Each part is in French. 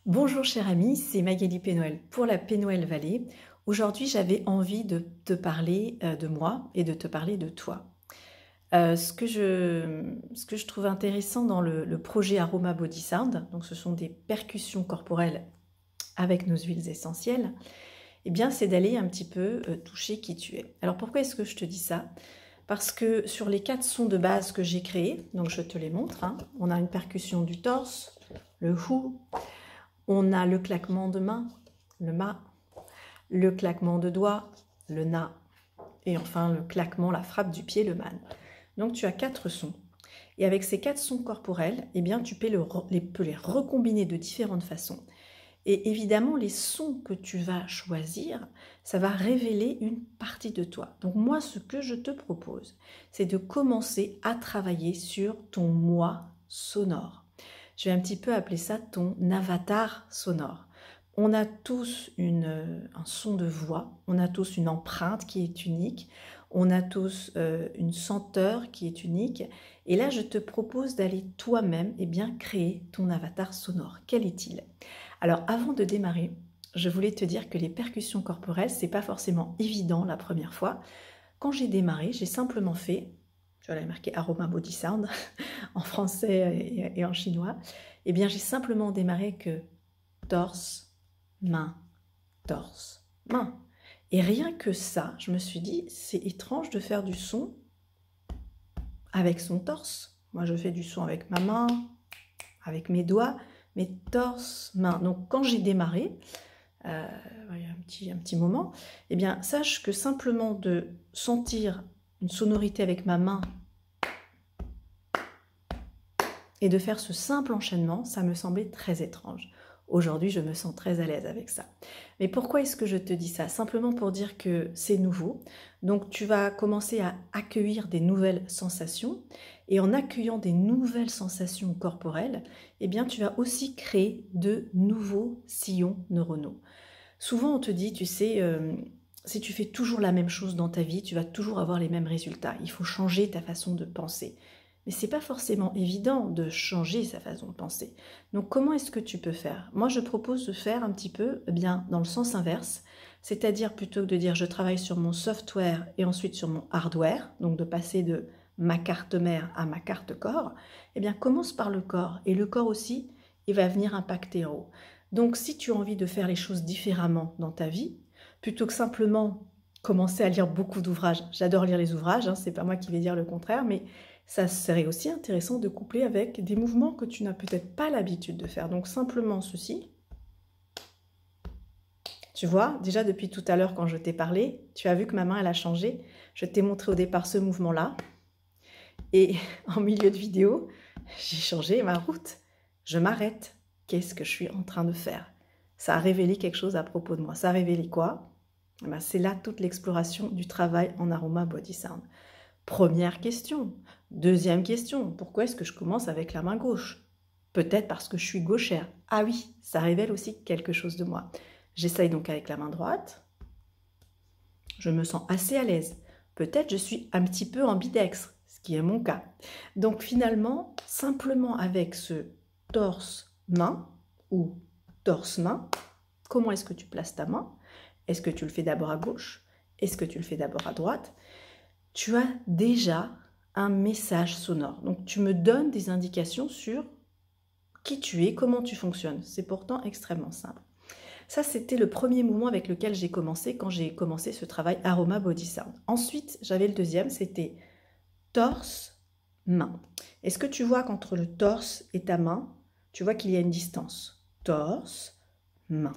Bonjour cher ami, c'est Magali Pénoël pour la Pénoël Vallée. Aujourd'hui j'avais envie de te parler de moi et de te parler de toi. Ce que je trouve intéressant dans le projet Aroma Body Sound, donc ce sont des percussions corporelles avec nos huiles essentielles, eh bien c'est d'aller un petit peu toucher qui tu es. Alors pourquoi est-ce que je te dis ça? Parce que sur les 4 sons de base que j'ai créés, donc je te les montre, hein, on a une percussion du torse, le who, on a le claquement de main, le ma, le claquement de doigts, le na, et enfin le claquement, la frappe du pied, le man. Donc tu as 4 sons. Et avec ces 4 sons corporels, eh bien, tu peux les recombiner de différentes façons. Et évidemment, les sons que tu vas choisir, ça va révéler une partie de toi. Donc moi, ce que je te propose, c'est de commencer à travailler sur ton moi sonore. Je vais un petit peu appeler ça ton avatar sonore. On a tous un son de voix, on a tous une empreinte qui est unique, on a tous une senteur qui est unique. Et là, je te propose d'aller toi-même créer ton avatar sonore. Quel est-il? Alors, avant de démarrer, je voulais te dire que les percussions corporelles, c'est pas forcément évident la première fois. Quand j'ai démarré, j'ai simplement fait, je vais marquer Aroma Body Sound en français et en chinois, eh bien j'ai simplement démarré que torse, main, torse, main. Et rien que ça, je me suis dit, c'est étrange de faire du son avec son torse. Moi, je fais du son avec ma main, avec mes doigts, mais torse, main. Donc, quand j'ai démarré, il y a un petit moment, eh bien, sache que simplement de sentir une sonorité avec ma main et de faire ce simple enchaînement, ça me semblait très étrange. Aujourd'hui, je me sens très à l'aise avec ça. Mais pourquoi est-ce que je te dis ça? Simplement pour dire que c'est nouveau. Donc, tu vas commencer à accueillir des nouvelles sensations. Et en accueillant des nouvelles sensations corporelles, eh bien, tu vas aussi créer de nouveaux sillons neuronaux. Souvent, on te dit, tu sais, si tu fais toujours la même chose dans ta vie, tu vas toujours avoir les mêmes résultats. Il faut changer ta façon de penser. Mais ce n'est pas forcément évident de changer sa façon de penser. Donc comment est-ce que tu peux faire? Moi, je propose de faire un petit peu dans le sens inverse, c'est-à-dire plutôt que de dire je travaille sur mon software et ensuite sur mon hardware, donc de passer de ma carte mère à ma carte corps, eh bien commence par le corps. Et le corps aussi, il va venir impacter en haut. Donc si tu as envie de faire les choses différemment dans ta vie, plutôt que simplement commencer à lire beaucoup d'ouvrages, j'adore lire les ouvrages, hein, c'est pas moi qui vais dire le contraire, mais ça serait aussi intéressant de coupler avec des mouvements que tu n'as peut-être pas l'habitude de faire. Donc simplement ceci. Tu vois, déjà depuis tout à l'heure quand je t'ai parlé, tu as vu que ma main elle a changé. Je t'ai montré au départ ce mouvement-là. Et en milieu de vidéo, j'ai changé ma route. Je m'arrête. Qu'est-ce que je suis en train de faire? Ça a révélé quelque chose à propos de moi. Ça a révélé quoi? C'est là toute l'exploration du travail en Aroma Body Sound. Première question. Deuxième question, pourquoi est-ce que je commence avec la main gauche? Peut-être parce que je suis gauchère. Ah oui, ça révèle aussi quelque chose de moi. J'essaye donc avec la main droite. Je me sens assez à l'aise. Peut-être je suis un petit peu ambidextre, ce qui est mon cas. Donc finalement, simplement avec ce torse-main ou torse-main, comment est-ce que tu places ta main? Est-ce que tu le fais d'abord à gauche? Est-ce que tu le fais d'abord à droite? Tu as déjà un message sonore. Donc, tu me donnes des indications sur qui tu es, comment tu fonctionnes. C'est pourtant extrêmement simple. Ça, c'était le premier mouvement avec lequel j'ai commencé quand j'ai commencé ce travail Aroma Body Sound. Ensuite, j'avais le deuxième, c'était torse, main. Est-ce que tu vois qu'entre le torse et ta main, tu vois qu'il y a une distance? Torse, main.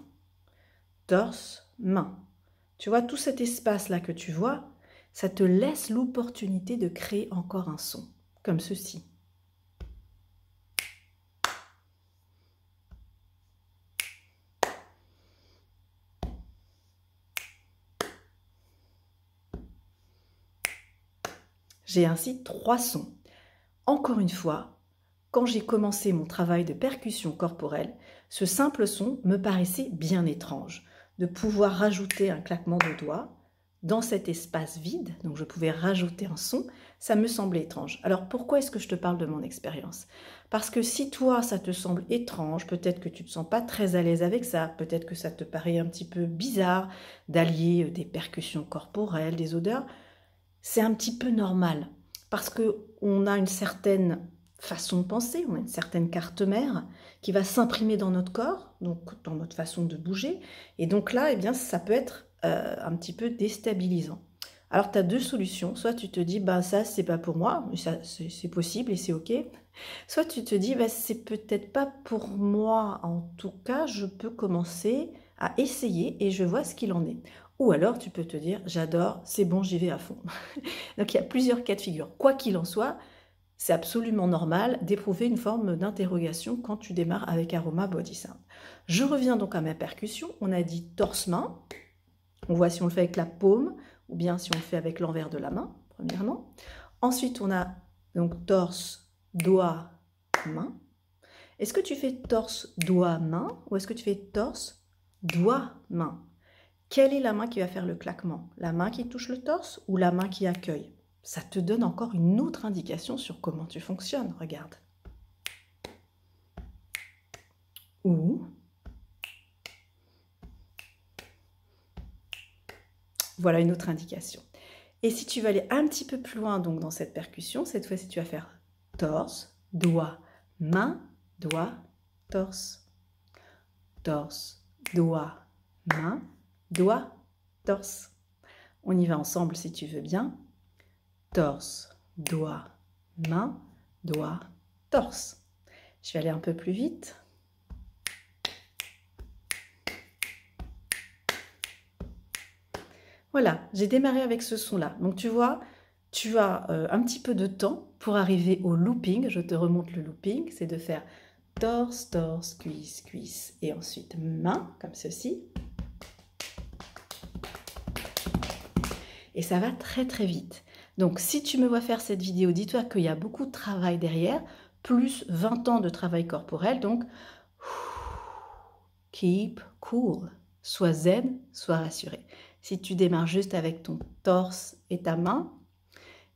Torse, main. Tu vois tout cet espace-là que tu vois, ça te laisse l'opportunité de créer encore un son, comme ceci. J'ai ainsi 3 sons. Encore une fois, quand j'ai commencé mon travail de percussion corporelle, ce simple son me paraissait bien étrange, de pouvoir rajouter un claquement de doigts dans cet espace vide, donc je pouvais rajouter un son, ça me semblait étrange. Alors pourquoi est-ce que je te parle de mon expérience? Parce que si toi, ça te semble étrange, peut-être que tu ne te sens pas très à l'aise avec ça, peut-être que ça te paraît un petit peu bizarre d'allier des percussions corporelles, des odeurs, c'est un petit peu normal. Parce qu'on a une certaine façon de penser, on a une certaine carte mère qui va s'imprimer dans notre corps, donc dans notre façon de bouger. Et donc là, eh bien, ça peut être un petit peu déstabilisant. Alors, tu as deux solutions. Soit tu te dis, bah, ça, c'est pas pour moi, mais ça, c'est possible et c'est OK. Soit tu te dis, bah, c'est peut-être pas pour moi. En tout cas, je peux commencer à essayer et je vois ce qu'il en est. Ou alors, tu peux te dire, j'adore, c'est bon, j'y vais à fond. Donc, il y a plusieurs cas de figure. Quoi qu'il en soit, c'est absolument normal d'éprouver une forme d'interrogation quand tu démarres avec Aroma Body Sound. Je reviens donc à ma percussion. On a dit torse-main. On voit si on le fait avec la paume ou bien si on le fait avec l'envers de la main, premièrement. Ensuite, on a donc torse, doigt, main. Est-ce que tu fais torse, doigt, main ou est-ce que tu fais torse, doigt, main? Quelle est la main qui va faire le claquement? La main qui touche le torse ou la main qui accueille? Ça te donne encore une autre indication sur comment tu fonctionnes, regarde. Ou voilà une autre indication. Et si tu vas aller un petit peu plus loin donc dans cette percussion, cette fois-ci tu vas faire torse, doigt, main, doigt, torse. Torse, doigt, main, doigt, torse. On y va ensemble si tu veux bien. Torse, doigt, main, doigt, torse. Je vais aller un peu plus vite. Voilà, j'ai démarré avec ce son-là. Donc tu vois, tu as un petit peu de temps pour arriver au looping. Je te remonte le looping, c'est de faire torse, torse, cuisse, cuisse et ensuite main, comme ceci. Et ça va très très vite. Donc si tu me vois faire cette vidéo, dis-toi qu'il y a beaucoup de travail derrière, plus 20 ans de travail corporel, donc keep cool, sois zen, sois rassuré. Si tu démarres juste avec ton torse et ta main,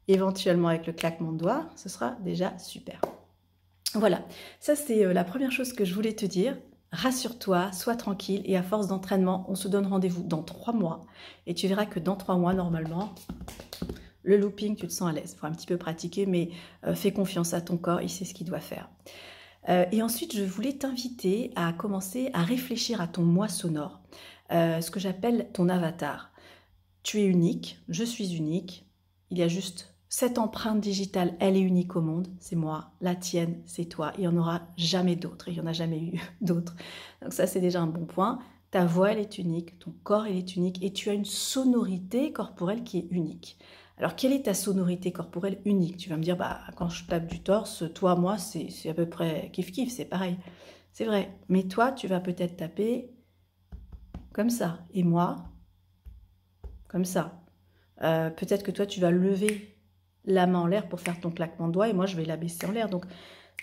éventuellement avec le claquement de doigts, ce sera déjà super. Voilà, ça c'est la première chose que je voulais te dire. Rassure-toi, sois tranquille et à force d'entraînement, on se donne rendez-vous dans 3 mois. Et tu verras que dans 3 mois, normalement, le looping, tu te sens à l'aise. Il faut un petit peu pratiquer, mais fais confiance à ton corps, il sait ce qu'il doit faire. Et ensuite, je voulais t'inviter à commencer à réfléchir à ton moi sonore, ce que j'appelle ton avatar. Tu es unique, je suis unique, il y a juste cette empreinte digitale, elle est unique au monde, c'est moi, la tienne, c'est toi, il n'y en aura jamais d'autres, il n'y en a jamais eu d'autres. Donc ça, c'est déjà un bon point. Ta voix, elle est unique, ton corps, il est unique, et tu as une sonorité corporelle qui est unique. Alors, quelle est ta sonorité corporelle unique? Tu vas me dire, bah, quand je tape du torse, toi, moi, c'est à peu près kiff-kiff, c'est pareil. C'est vrai, mais toi, tu vas peut-être taper comme ça, et moi, comme ça. Peut-être que toi, tu vas lever la main en l'air pour faire ton claquement de doigts, et moi, je vais la baisser en l'air. Donc,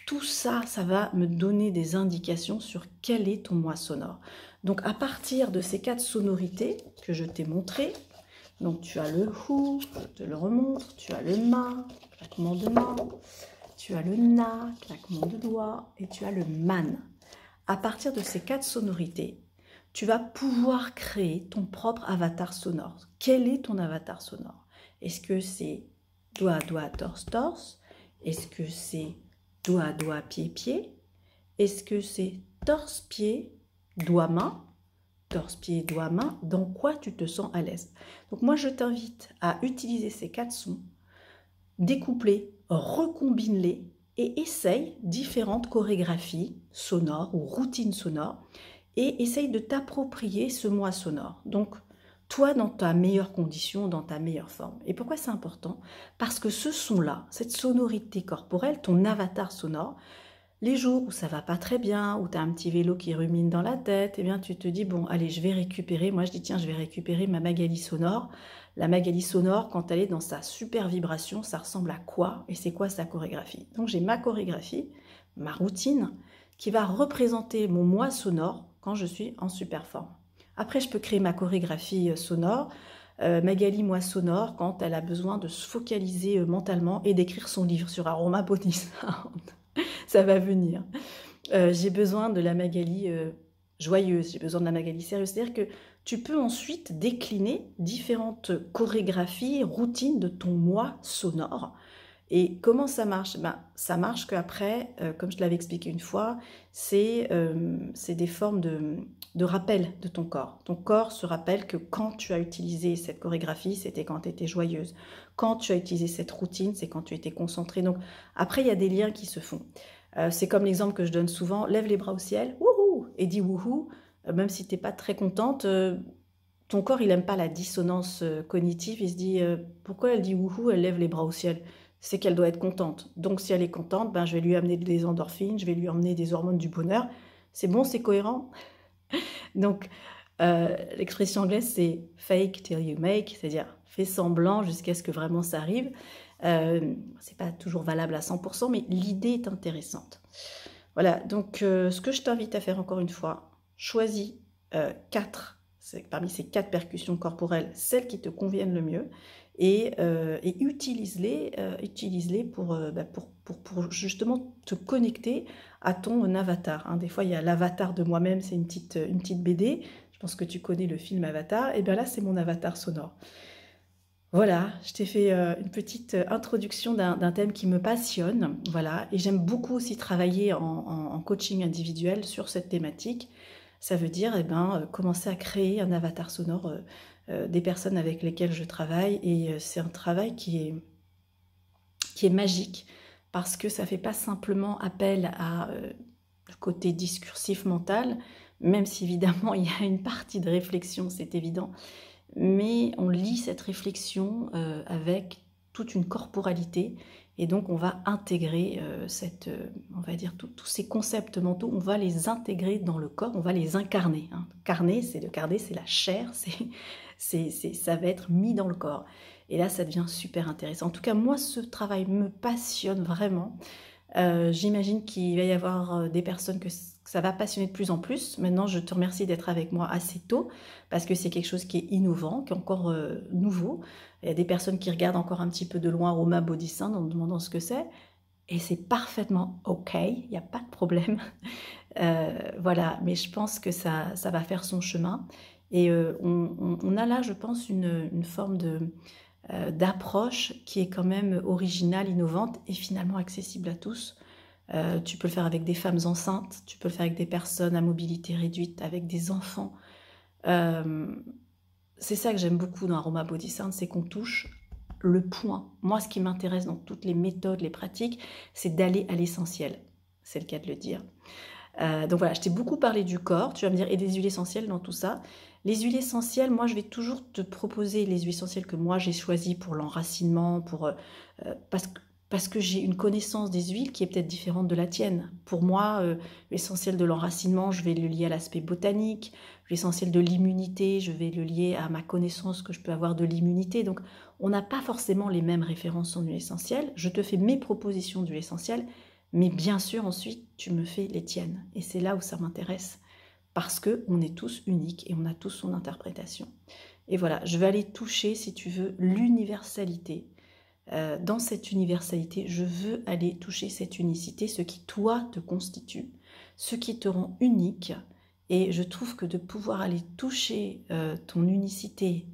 tout ça, ça va me donner des indications sur quel est ton moi sonore. Donc, à partir de ces 4 sonorités que je t'ai montrées, donc tu as le hou, je te le remontre, tu as le ma, claquement de main, tu as le na, claquement de doigts, et tu as le man. À partir de ces 4 sonorités, tu vas pouvoir créer ton propre avatar sonore. Quel est ton avatar sonore? Est-ce que c'est doigt, doigt, torse, torse? Est-ce que c'est doigt, doigt, pied, pied? Est-ce que c'est torse, pied, doigt, main? Torse, pied, doigt, main, dans quoi tu te sens à l'aise? Donc moi, je t'invite à utiliser ces 4 sons, découple-les, recombine-les et essaye différentes chorégraphies sonores ou routines sonores et essaye de t'approprier ce moi sonore. Donc, toi, dans ta meilleure condition, dans ta meilleure forme. Et pourquoi c'est important? Parce que ce son-là, cette sonorité corporelle, ton avatar sonore, les jours où ça va pas très bien, où tu as un petit vélo qui rumine dans la tête, eh bien tu te dis, bon, allez, je vais récupérer. Moi, je dis, tiens, je vais récupérer ma Magali sonore. La Magali sonore, quand elle est dans sa super vibration, ça ressemble à quoi? Et c'est quoi sa chorégraphie? Donc, j'ai ma chorégraphie, ma routine, qui va représenter mon moi sonore quand je suis en super forme. Après, je peux créer ma chorégraphie sonore Magali, moi, sonore, quand elle a besoin de se focaliser mentalement et d'écrire son livre sur Aroma Body Sound. Ça va venir. J'ai besoin de la Magali joyeuse, j'ai besoin de la Magali sérieuse. C'est-à-dire que tu peux ensuite décliner différentes chorégraphies, routines de ton moi sonore. Et comment ça marche? Ça marche qu'après, comme je te l'avais expliqué une fois, c'est des formes de rappel de ton corps. Ton corps se rappelle que quand tu as utilisé cette chorégraphie, c'était quand tu étais joyeuse. Quand tu as utilisé cette routine, c'est quand tu étais concentrée. Donc après, il y a des liens qui se font. C'est comme l'exemple que je donne souvent, lève les bras au ciel, wouhou, et dis wouhou, même si tu n'es pas très contente, ton corps, il n'aime pas la dissonance cognitive, il se dit, pourquoi elle dit wouhou, elle lève les bras au ciel? C'est qu'elle doit être contente. Donc si elle est contente, je vais lui amener des endorphines, je vais lui emmener des hormones du bonheur. C'est bon, c'est cohérent. Donc l'expression anglaise, c'est fake till you make, c'est-à-dire fais semblant jusqu'à ce que vraiment ça arrive. C'est pas toujours valable à 100%, mais l'idée est intéressante. Voilà, donc ce que je t'invite à faire encore une fois, choisis 4, parmi ces 4 percussions corporelles, celles qui te conviennent le mieux, et utilise-les pour justement te connecter à ton avatar. Hein. Des fois, il y a l'avatar de moi-même, c'est une petite BD, je pense que tu connais le film Avatar, et bien là, c'est mon avatar sonore. Voilà, je t'ai fait une petite introduction d'un thème qui me passionne, voilà, et j'aime beaucoup aussi travailler en coaching individuel sur cette thématique. Ça veut dire commencer à créer un avatar sonore des personnes avec lesquelles je travaille, et c'est un travail qui est magique, parce que ça ne fait pas simplement appel à le côté discursif mental, même si évidemment il y a une partie de réflexion, c'est évident, mais on lit cette réflexion avec toute une corporalité, et donc on va intégrer on va dire tous ces concepts mentaux, on va les intégrer dans le corps, on va les incarner. Hein. Carner, c'est la chair, ça va être mis dans le corps. Et là, ça devient super intéressant. En tout cas, moi, ce travail me passionne vraiment. J'imagine qu'il va y avoir des personnes que ça va passionner de plus en plus. Maintenant, je te remercie d'être avec moi assez tôt, parce que c'est quelque chose qui est innovant, qui est encore nouveau. Il y a des personnes qui regardent encore un petit peu de loin Aroma Body Sound en me demandant ce que c'est, et c'est parfaitement OK, il n'y a pas de problème. Voilà, mais je pense que ça va faire son chemin, et on a là, je pense, une forme d'approche qui est quand même originale, innovante, et finalement accessible à tous. Tu peux le faire avec des femmes enceintes, tu peux le faire avec des personnes à mobilité réduite, avec des enfants. C'est ça que j'aime beaucoup dans Aroma Body Sound, c'est qu'on touche le point. Moi, ce qui m'intéresse dans toutes les méthodes, les pratiques, c'est d'aller à l'essentiel. C'est le cas de le dire. Donc voilà, je t'ai beaucoup parlé du corps, tu vas me dire, et des huiles essentielles dans tout ça. Les huiles essentielles, moi je vais toujours te proposer les huiles essentielles que moi j'ai choisies pour l'enracinement, parce que j'ai une connaissance des huiles qui est peut-être différente de la tienne. Pour moi, l'essentiel de l'enracinement, je vais le lier à l'aspect botanique, l'essentiel de l'immunité, je vais le lier à ma connaissance que je peux avoir de l'immunité. Donc on n'a pas forcément les mêmes références en huile essentielle. Je te fais mes propositions d'huile essentielle, mais bien sûr, ensuite, tu me fais les tiennes. Et c'est là où ça m'intéresse, parce qu'on est tous uniques et on a tous son interprétation. Et voilà, je vais aller toucher, si tu veux, l'universalité. Dans cette universalité, je veux aller toucher cette unicité, ce qui, toi, te constitue, ce qui te rend unique. Et je trouve que de pouvoir aller toucher ton unicité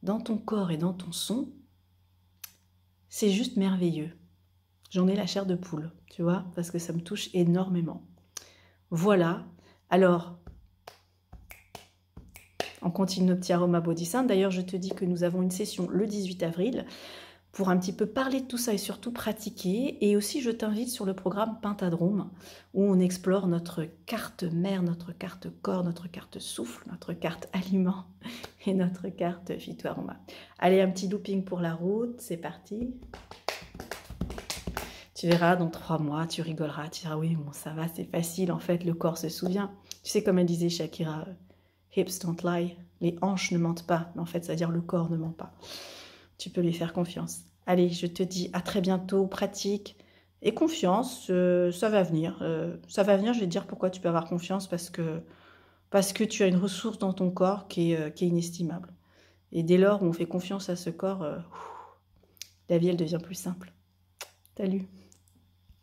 dans ton corps et dans ton son, c'est juste merveilleux. J'en ai la chair de poule, tu vois, parce que ça me touche énormément. Voilà, alors, on continue nos petits Aroma Body Sound. D'ailleurs, je te dis que nous avons une session le 18 avril pour un petit peu parler de tout ça et surtout pratiquer. Et aussi, je t'invite sur le programme Pentadrome, où on explore notre carte mère, notre carte corps, notre carte souffle, notre carte aliment et notre carte phytoaroma. Allez, un petit looping pour la route, c'est parti. Tu verras, dans 3 mois, tu rigoleras, tu diras, oui, bon, ça va, c'est facile, en fait, le corps se souvient. Tu sais, comme elle disait Shakira, hips don't lie, les hanches ne mentent pas, mais en fait, ça veut dire le corps ne ment pas. Tu peux lui faire confiance. Allez, je te dis à très bientôt, pratique, et confiance, ça va venir. Ça va venir, je vais te dire pourquoi tu peux avoir confiance, parce que tu as une ressource dans ton corps qui est inestimable. Et dès lors où on fait confiance à ce corps, la vie, elle devient plus simple. Salut!